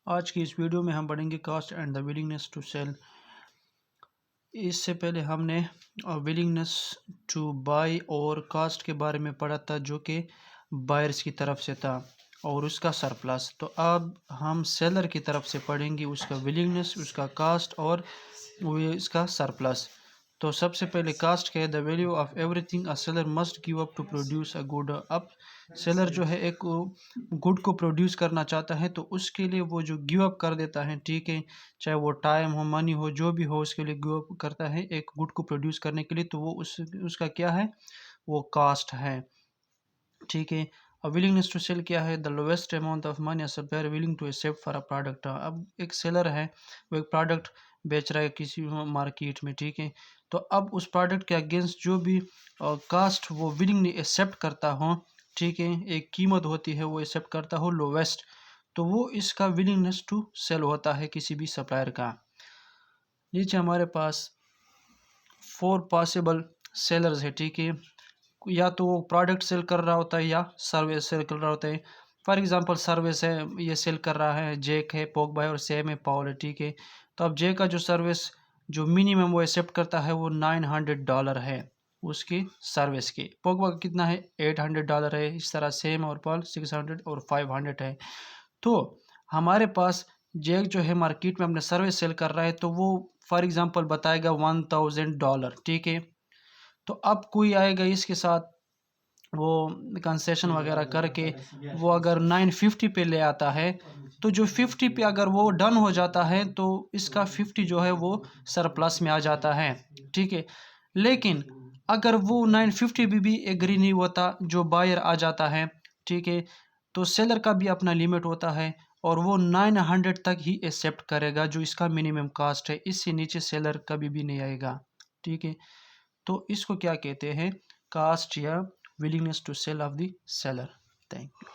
आज की इस वीडियो में हम पढ़ेंगे cost and the willingness to sell. इससे पहले हमने विलिंगनेस टू बाय और कास्ट के बारे में पढ़ा था, जो कि बायर्स की तरफ से था, और उसका सरप्लस। तो अब हम सेलर की तरफ से पढ़ेंगे उसका विलिंगनेस, उसका कास्ट और इसका सरप्लस। तो सबसे पहले कास्ट क्या है? The value of everything a seller must give up to produce a good. अब सेलर जो है एक गुड को प्रोड्यूस करना चाहता है, तो उसके लिए वो जो गिव अप कर देता है, ठीक है, चाहे वो टाइम हो, मनी हो, जो भी हो, उसके लिए गिव अप करता है एक गुड को प्रोड्यूस करने के लिए, तो वो उसका क्या है? वो कास्ट है, ठीक है। विलिंगनेस टू सेल क्या है? The lowest amount of money a supplier willing to accept for a product. अब एक सेलर है, वो एक प्रोडक्ट बेच रहा है किसी मार्केट में, ठीक है। तो अब उस प्रोडक्ट के अगेंस्ट जो भी कास्ट वो विलिंगली एक्सेप्ट करता हो, ठीक है, एक कीमत होती है वो एक्सेप्ट करता हो लोवेस्ट, तो वो इसका विलिंगनेस टू सेल होता है किसी भी सप्लायर का। नीचे हमारे पास 4 पॉसिबल सेलर्स है, ठीक है। या तो वो प्रोडक्ट सेल कर रहा होता है या सर्विस सेल कर रहा होता है। फॉर एग्जांपल सर्विस है, ये सेल कर रहा है, जेक है, पोगबा है और सेम है, पॉल है, ठीक है। तो अब जेक का जो सर्विस जो मिनिमम वो एक्सेप्ट करता है वो $900 है उसकी सर्विस की। पोगबा का कितना है? $800 है। इस तरह सेम और पॉल 600 और 500 है। तो हमारे पास जेक जो है मार्केट में अपने सर्विस सेल कर रहा है, तो वो फॉर एग्जांपल बताएगा $1000, ठीक है। तो अब कोई आएगा इसके साथ, वो कंसेशन वगैरह करके वो अगर 950 पे ले आता है, तो जो 50 पे अगर वो डन हो जाता है, तो इसका 50 जो है वो सरप्लस में आ जाता है, ठीक है। लेकिन अगर वो 950 भी एग्री नहीं होता, जो बायर आ जाता है, ठीक है, तो सेलर का भी अपना लिमिट होता है और वो 900 तक ही एक्सेप्ट करेगा, जो इसका मिनिमम कास्ट है। इससे नीचे सेलर कभी भी नहीं आएगा, ठीक है। तो इसको क्या कहते हैं? कास्ट या willingness to sell of the seller. Thank you.